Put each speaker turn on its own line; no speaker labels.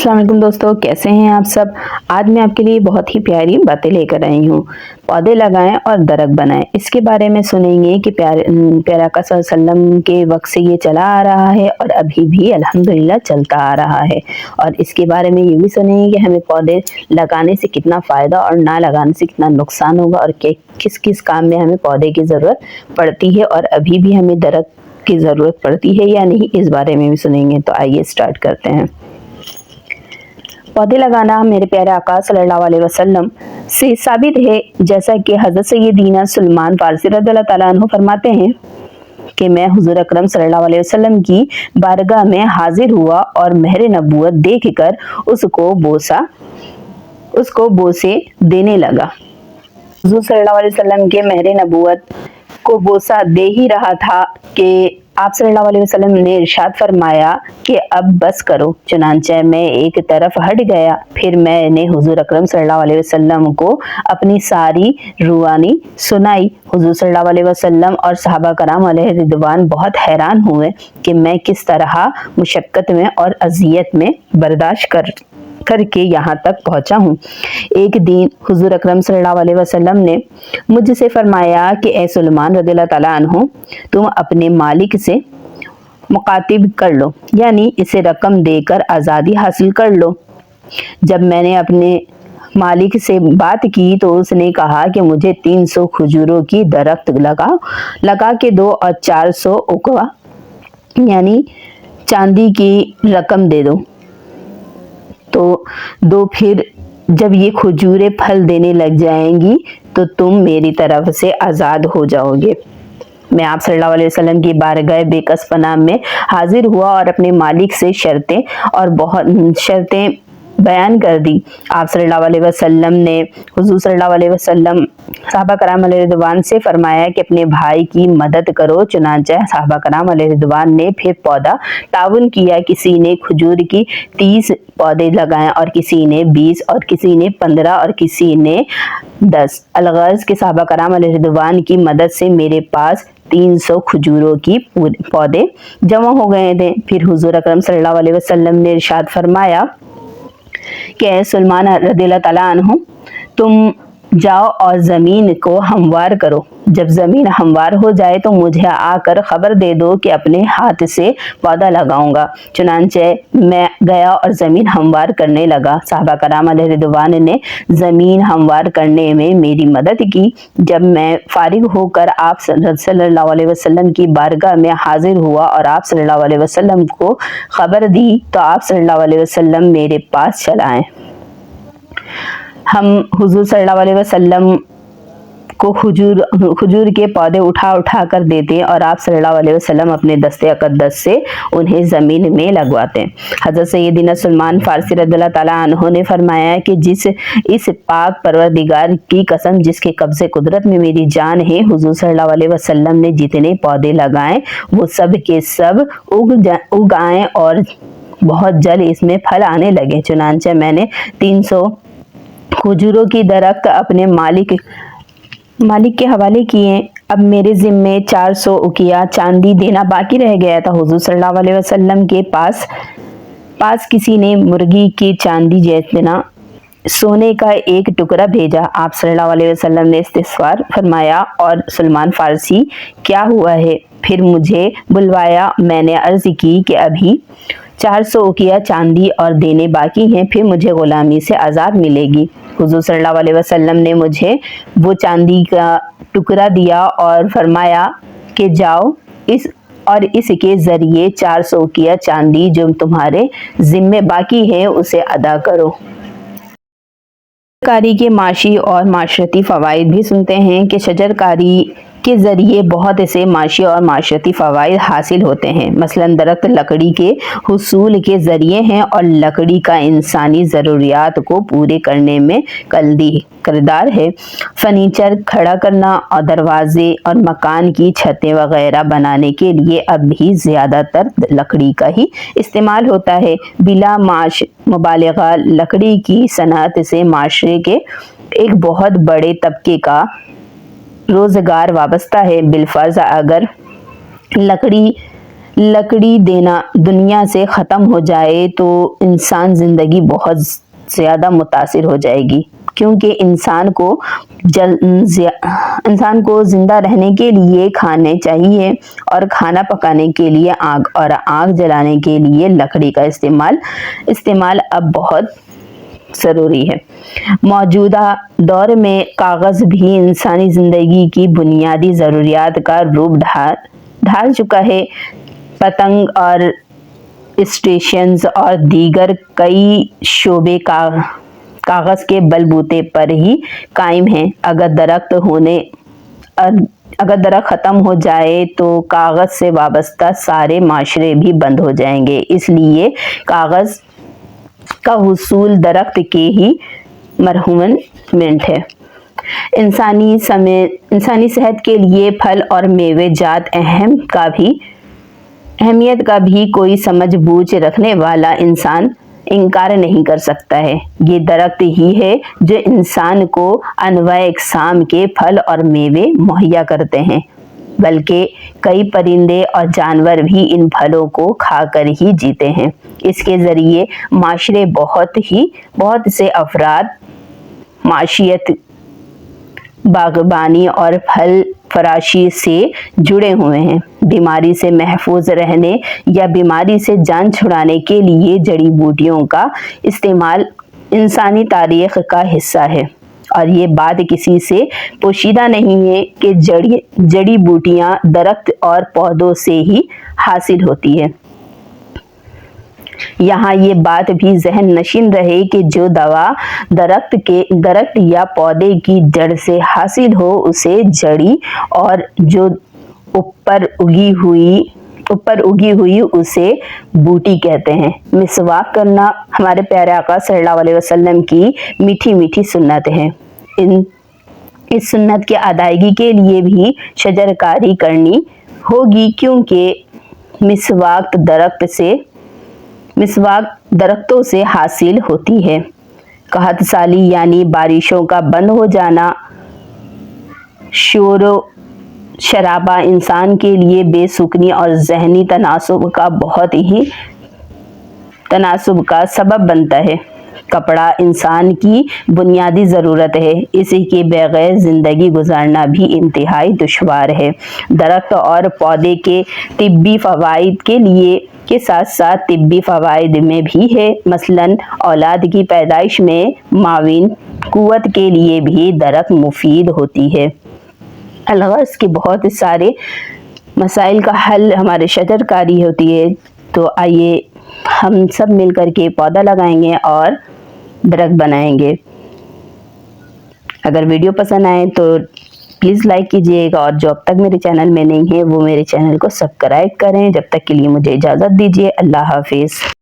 अस्सलाम वालेकुम दोस्तों, कैसे हैं आप सब। आज मैं आपके लिए बहुत ही प्यारी बातें लेकर आई हूँ। पौधे लगाएं और दरख्त बनाएं, इसके बारे में सुनेंगे कि प्यारे आका सल्लल्लाहु अलैहि वसल्लम के वक्त से ये चला आ रहा है और अभी भी अल्हम्दुलिल्लाह चलता आ रहा है। और इसके बारे में ये भी सुनेंगे कि हमें पौधे लगाने से कितना फ़ायदा और ना लगाने से कितना नुकसान होगा और किस किस काम में हमें पौधे की ज़रूरत पड़ती है और अभी भी हमें दरख्त की ज़रूरत पड़ती है या नहीं, इस बारे में भी सुनेंगे। तो आइए स्टार्ट करते हैं। पौधे लगाना मेरे प्यारे आका सल्लल्लाहु अलैहि वसल्लम से साबित है, जैसा कि हज़रत सैयदना सलमान फारसी रज़ियल्लाहु तआला अन्हु फरमाते हैं कि मैं हुज़ूर अकरम सल्लल्लाहु अलैहि वसल्लम की बारगाह में हाजिर हुआ और महर नबूवत देखकर उसको बोसे देने लगा। हुज़ूर सल्लल्लाहु अलैहि वसल्लम के महर नबूवत को बोसा दे ही रहा था कि आप सल्लल्लाहु अलैहि वसल्लम ने इरशाद फरमाया कि अब बस करो। चुनांचे मैं एक तरफ हट गया, फिर मैंने हुजूर अकरम सल्लल्लाहु अलैहि वसल्लम को अपनी सारी रुआनी सुनाई। हुजूर सल्लल्लाहु अलैहि वसल्लम और सहाबा कराम अलैहि रिदवान बहुत हैरान हुए कि मैं किस तरह मुशक्कत में और अजियत में बर्दाश्त करके यहाँ तक पहुँचा हूँ। एक दिन हुजूर अकरम सल्लल्लाहु अलैहि वसल्लम ने मुझसे फरमाया कि ए सुलेमान रज़ियल्लाहु तआला अन्हु, तुम अपने मालिक से मुकातिब कर लो, यानी इसे रकम देकर आज़ादी हासिल कर लो। जब मैंने अपने मालिक से बात की तो उसने कहा कि मुझे 300 खजूरों की दरख्त लगा के दो और 400 उकवा यानी चांदी की रकम दे दो। तो फिर जब ये खजूरें फल देने लग जाएंगी तो तुम मेरी तरफ से आज़ाद हो जाओगे। मैं आप सल्लल्लाहु अलैहि वसल्लम की बारगाह बेकस पनाह में हाजिर हुआ और अपने मालिक से बहुत शर्तें बयान कर दी। आप सल्लल्लाहु अलैहि वसल्लम ने हुजूर सल्लल्लाहु अलैहि वसल्लम सहाबा कराम अलैहि रिदवान से फरमाया कि अपने भाई की मदद करो। चुनांचे सहाबा कराम अलैहि रिदवान ने फिर पौधा ताउन किया। किसी ने खजूर की 30 पौधे लगाए और किसी ने 20 और किसी ने 15 और किसी ने 10। अलगर्ज के सहाबा कराम अलैहि रिदवान की मदद से मेरे पास 300 खजूरों की पौधे जमा हो गए थे। फिर हुजूर अकरम सल्लल्लाहु अलैहि वसल्लम ने इरशाद फरमाया कि सुलेमान रज़ियल्लाहु तआला अन्हु, तुम जाओ और ज़मीन को हमवार करो। जब ज़मीन हमवार हो जाए तो मुझे आकर ख़बर दे दो कि अपने हाथ से पौधा लगाऊंगा। चुनांचे मैं गया और ज़मीन हमवार करने लगा। सहाबा कराम अलैहि रिदवान ने ज़मीन हमवार करने में मेरी मदद की। जब मैं फारिग होकर आप सल्लल्लाहु अलैहि वसल्लम की बारगाह में हाजिर हुआ और आप सल्लल्लाहु अलैहि वसल्लम को ख़बर दी तो आप सल्लल्लाहु अलैहि वसल्लम मेरे पास चल आए। हम हुजूर सल्लल्लाहु अलैहि वसल्लम को खजूर के पौधे उठा कर देते और आप सल्लल्लाहु अलैहि वसल्लम अपने दस्ते अक़दस से उन्हें ज़मीन में लगवाते। हज़रत सैयदना सलमान फारसी रज़ियल्लाहु तआला अन्हु ने फरमाया कि इस पाक परवरदिगार की कसम जिसके कब्ज़े कुदरत में मेरी जान है, हुजूर सल्लल्लाहु अलैहि वसल्लम ने जितने पौधे लगाए वो सब के सब उग आए और बहुत जल्द इसमें फल आने लगे। चुनांचे मैंने 300 खजूरों की दरख्त अपने मालिक के हवाले किए। अब मेरे ज़िम्मे 400 उकिया चांदी देना बाकी रह गया था। हुजूर सल्लल्लाहु अलैहि वसल्लम के पास किसी ने मुर्गी की चांदी जितना सोने का एक टुकड़ा भेजा। आप सल्लल्लाहु अलैहि वसल्लम ने इस्तिग़फ़ार फरमाया और सुलेमान फारसी, क्या हुआ है? फिर मुझे बुलवाया। मैंने अर्ज़ की कि अभी 400 उकिया चांदी और देने बाकी हैं, फिर मुझे ग़ुलामी से आज़ाद मिलेगी। हुजूर सल्लल्लाहु अलैहि वसल्लम ने मुझे वो चांदी का टुकड़ा दिया और फरमाया कि जाओ इसके ज़रिए 400 उकिया चांदी जो तुम्हारे ज़िम्मे बाकी है उसे अदा करो। शजरकारी के माशी और माशरती फ़वाइद भी सुनते हैं कि शजरकारी के ज़रिए बहुत से माशी और माशरती फ़वाइद हासिल होते हैं। मसलन दरख्त लकड़ी के हुसूल के ज़रिए हैं और लकड़ी का इंसानी ज़रूरियात को पूरे करने में किरदार है। फर्नीचर खड़ा करना और दरवाजे और मकान की छतें वगैरह बनाने के लिए अब भी ज़्यादातर लकड़ी का ही इस्तेमाल होता है। बिला मुबालगा लकड़ी की सनअत से माशरे के एक बहुत बड़े तबके का रोज़गार वाबस्ता है। बिलफर्ज अगर लकड़ी लकड़ी देना दुनिया से ख़त्म हो जाए तो इंसान ज़िंदगी बहुत ज़्यादा मुतासिर हो जाएगी, क्योंकि इंसान को ज़िंदा रहने के लिए खाने चाहिए और खाना पकाने के लिए आग और आग जलाने के लिए लकड़ी का इस्तेमाल अब बहुत ज़रूरी है। मौजूदा दौर में कागज़ भी इंसानी ज़िंदगी की बुनियादी ज़रूरियात का रूप ढाल चुका है। पतंग और स्टेशंस और दीगर कई शोबे कागज़ के बलबूते पर ही कायम हैं। अगर दरख्त ख़त्म हो जाए तो कागज़ से वाबस्ता सारे माशरे भी बंद हो जाएंगे। इसलिए कागज़ का हुसूल दरख्त के ही मरहूमत है। इंसानी सेहत के लिए फल और मेवे जात अहमियत का भी कोई समझ बूझ रखने वाला इंसान इनकार नहीं कर सकता है। ये दरख्त ही है जो इंसान को अनवाए इक़साम के फल और मेवे मुहैया करते हैं, बल्कि कई परिंदे और जानवर भी इन फलों को खाकर ही जीते हैं। इसके ज़रिए माशरे बहुत से अफराद माशियत, बागबानी और फल फराशी से जुड़े हुए हैं। बीमारी से महफूज रहने या बीमारी से जान छुड़ाने के लिए जड़ी बूटियों का इस्तेमाल इंसानी तारीख़ का हिस्सा है, और ये बात किसी से पोशीदा नहीं है कि जड़ी बूटियाँ दरख्त और पौधों से ही हासिल होती है। यहाँ ये बात भी ज़हन नशीन रहे कि जो दवा दरख्त या पौधे की जड़ से हासिल हो उसे जड़ी, और जो ऊपर उगी हुई उसे बूटी कहते हैं। मिसवाक करना हमारे प्यारे आका सल्लल्लाहु अलैहि वसल्लम की मीठी मीठी सुन्नत है। इस सुन्नत के अदायगी के लिए भी शजरकारी करनी होगी, क्योंकि मिसवाक दरख्तों से हासिल होती है। कहत साली यानी बारिशों का बंद हो जाना, शोरो शराबा इंसान के लिए बेसुकनी और ज़हनी तनासुब का सबब बनता है। कपड़ा इंसान की बुनियादी ज़रूरत है, इसी के बगैर ज़िंदगी गुजारना भी इंतहाई दुश्वार है। दरख्त और पौधे के तिब्बी फ़वाइद के साथ साथ तिब्बी फ़वाइद में भी है। मसलन औलाद की पैदाइश में माविन कुव्वत के लिए भी दरख्त मुफीद होती है। अलगर्ज़ के बहुत सारे मसाइल का हल हमारे शजरकारी होती है। तो आइए हम सब मिलकर के पौधा लगाएंगे और दरख्त बनाएंगे। अगर वीडियो पसंद आए तो प्लीज़ लाइक कीजिएगा, और जो अब तक मेरे चैनल में नहीं है वो मेरे चैनल को सब्सक्राइब करें। जब तक के लिए मुझे इजाज़त दीजिए। अल्लाह हाफिज़।